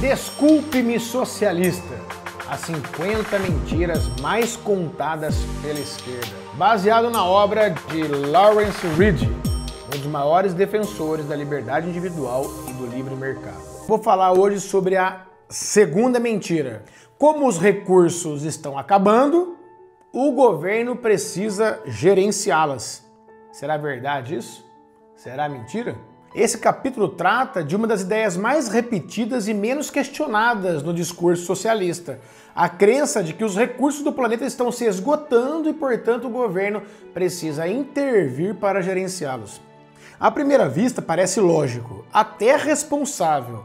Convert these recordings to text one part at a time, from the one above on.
Desculpe-me, socialista. As 50 mentiras mais contadas pela esquerda. Baseado na obra de Lawrence Reed, um dos maiores defensores da liberdade individual e do livre mercado. Vou falar hoje sobre a segunda mentira. Como os recursos estão acabando, o governo precisa gerenciá-las. Será verdade isso? Será mentira? Esse capítulo trata de uma das ideias mais repetidas e menos questionadas no discurso socialista. A crença de que os recursos do planeta estão se esgotando e, portanto, o governo precisa intervir para gerenciá-los. À primeira vista parece lógico, até responsável,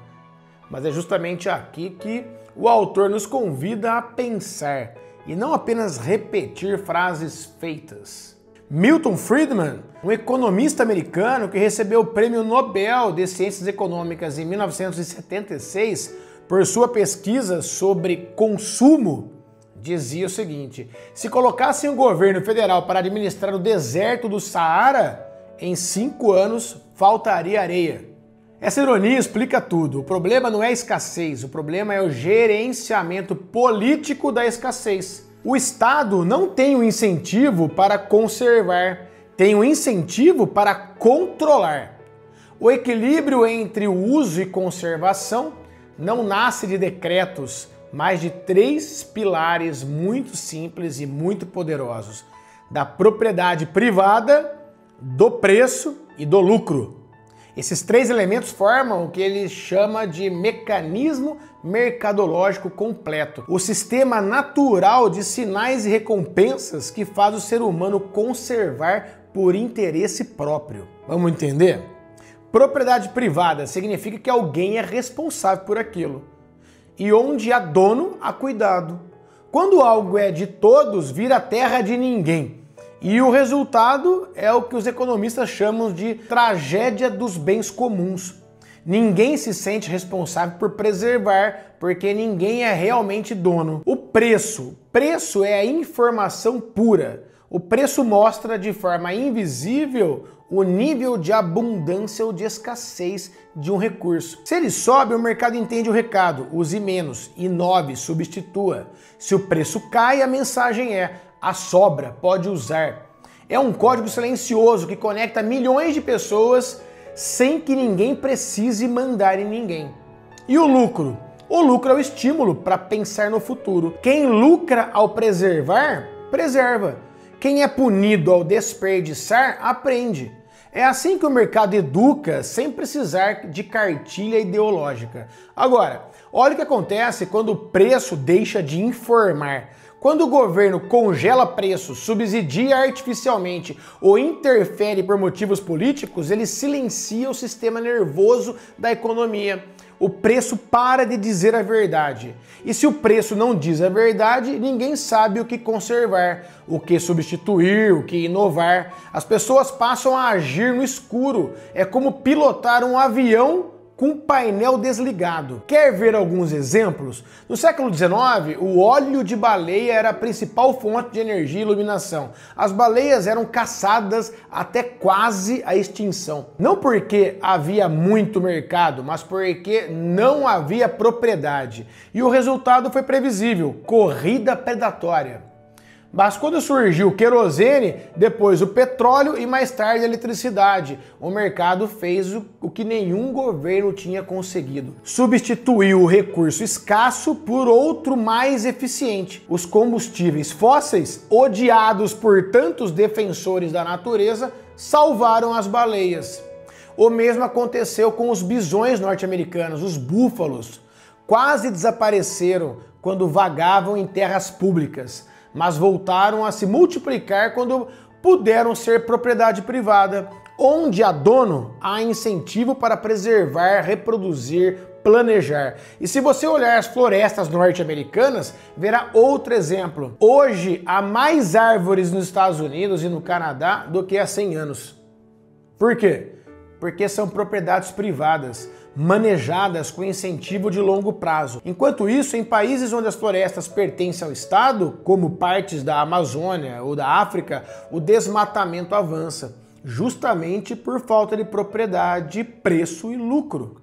mas é justamente aqui que o autor nos convida a pensar e não apenas repetir frases feitas. Milton Friedman, um economista americano que recebeu o Prêmio Nobel de Ciências Econômicas em 1976 por sua pesquisa sobre consumo, dizia o seguinte: se colocassem o governo federal para administrar o deserto do Saara, em 5 anos faltaria areia. Essa ironia explica tudo. O problema não é a escassez, o problema é o gerenciamento político da escassez. O Estado não tem um incentivo para conservar, tem um incentivo para controlar. O equilíbrio entre o uso e conservação não nasce de decretos, mas de 3 pilares muito simples e muito poderosos: da propriedade privada, do preço e do lucro. Esses 3 elementos formam o que ele chama de mecanismo mercadológico completo, o sistema natural de sinais e recompensas que faz o ser humano conservar por interesse próprio. Vamos entender? Propriedade privada significa que alguém é responsável por aquilo. E onde há dono, há cuidado. Quando algo é de todos, vira terra de ninguém. E o resultado é o que os economistas chamam de tragédia dos bens comuns. Ninguém se sente responsável por preservar, porque ninguém é realmente dono. O preço é a informação pura. O preço mostra de forma invisível o nível de abundância ou de escassez de um recurso. Se ele sobe, o mercado entende o recado: use menos, inove, substitua. Se o preço cai, a mensagem é: a sobra, pode usar. É um código silencioso que conecta milhões de pessoas sem que ninguém precise mandar em ninguém. E o lucro? O lucro é o estímulo para pensar no futuro. Quem lucra ao preservar, preserva. Quem é punido ao desperdiçar, aprende. É assim que o mercado educa sem precisar de cartilha ideológica. Agora, olha o que acontece quando o preço deixa de informar. Quando o governo congela preços, subsidia artificialmente ou interfere por motivos políticos, ele silencia o sistema nervoso da economia. O preço para de dizer a verdade. E se o preço não diz a verdade, ninguém sabe o que conservar, o que substituir, o que inovar. As pessoas passam a agir no escuro. É como pilotar um avião com o painel desligado. Quer ver alguns exemplos? No século XIX, o óleo de baleia era a principal fonte de energia e iluminação. As baleias eram caçadas até quase a extinção. Não porque havia muito mercado, mas porque não havia propriedade. E o resultado foi previsível: corrida predatória. Mas quando surgiu o querosene, depois o petróleo e mais tarde a eletricidade, o mercado fez o que nenhum governo tinha conseguido. Substituiu o recurso escasso por outro mais eficiente. Os combustíveis fósseis, odiados por tantos defensores da natureza, salvaram as baleias. O mesmo aconteceu com os bisões norte-americanos, os búfalos. Quase desapareceram quando vagavam em terras públicas, mas voltaram a se multiplicar quando puderam ser propriedade privada. Onde há dono, há incentivo para preservar, reproduzir, planejar. E se você olhar as florestas norte-americanas, verá outro exemplo. Hoje há mais árvores nos Estados Unidos e no Canadá do que há 100 anos. Por quê? Porque são propriedades privadas, manejadas com incentivo de longo prazo. Enquanto isso, em países onde as florestas pertencem ao Estado, como partes da Amazônia ou da África, o desmatamento avança, justamente por falta de propriedade, preço e lucro.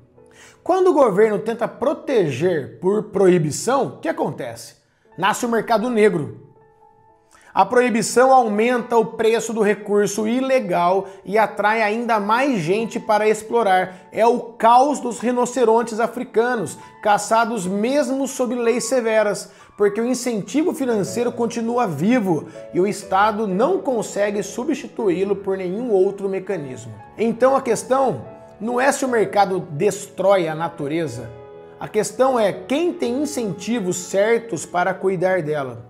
Quando o governo tenta proteger por proibição, o que acontece? Nasce o mercado negro. A proibição aumenta o preço do recurso ilegal e atrai ainda mais gente para explorar. É o caos dos rinocerontes africanos, caçados mesmo sob leis severas, porque o incentivo financeiro continua vivo e o Estado não consegue substituí-lo por nenhum outro mecanismo. Então a questão não é se o mercado destrói a natureza. A questão é quem tem incentivos certos para cuidar dela.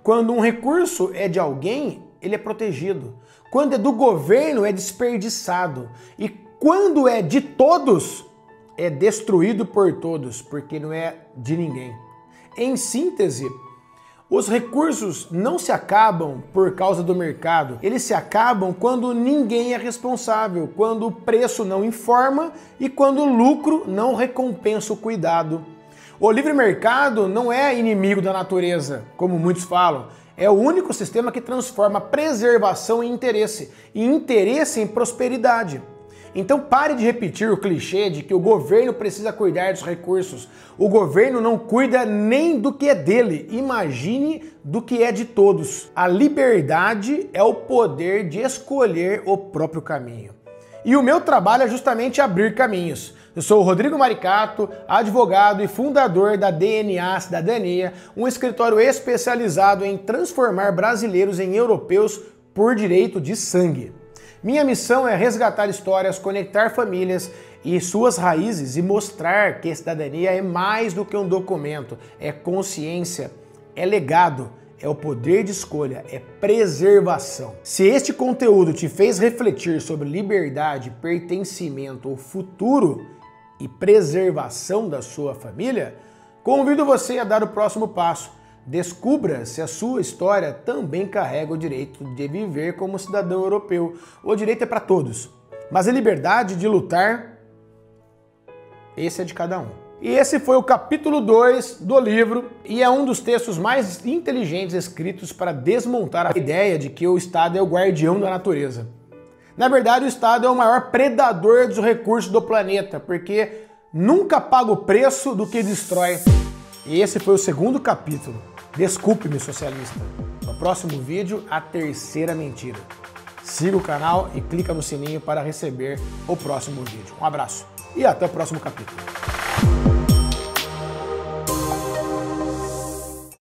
Quando um recurso é de alguém, ele é protegido. Quando é do governo, é desperdiçado. E quando é de todos, é destruído por todos, porque não é de ninguém. Em síntese, os recursos não se acabam por causa do mercado. Eles se acabam quando ninguém é responsável, quando o preço não informa e quando o lucro não recompensa o cuidado. O livre mercado não é inimigo da natureza, como muitos falam. É o único sistema que transforma preservação em interesse, e interesse em prosperidade. Então pare de repetir o clichê de que o governo precisa cuidar dos recursos. O governo não cuida nem do que é dele, imagine do que é de todos. A liberdade é o poder de escolher o próprio caminho. E o meu trabalho é justamente abrir caminhos. Eu sou o Rodrigo Maricato, advogado e fundador da DNA Cidadania, um escritório especializado em transformar brasileiros em europeus por direito de sangue. Minha missão é resgatar histórias, conectar famílias e suas raízes e mostrar que a cidadania é mais do que um documento, é consciência, é legado, é o poder de escolha, é preservação. Se este conteúdo te fez refletir sobre liberdade, pertencimento ou futuro e preservação da sua família, convido você a dar o próximo passo. Descubra se a sua história também carrega o direito de viver como cidadão europeu. O direito é para todos, mas a liberdade de lutar, esse é de cada um. E esse foi o capítulo 2 do livro, e é um dos textos mais inteligentes escritos para desmontar a ideia de que o Estado é o guardião da natureza. Na verdade, o Estado é o maior predador dos recursos do planeta, porque nunca paga o preço do que destrói. E esse foi o segundo capítulo. Desculpe-me, socialista. No próximo vídeo, a terceira mentira. Siga o canal e clica no sininho para receber o próximo vídeo. Um abraço e até o próximo capítulo.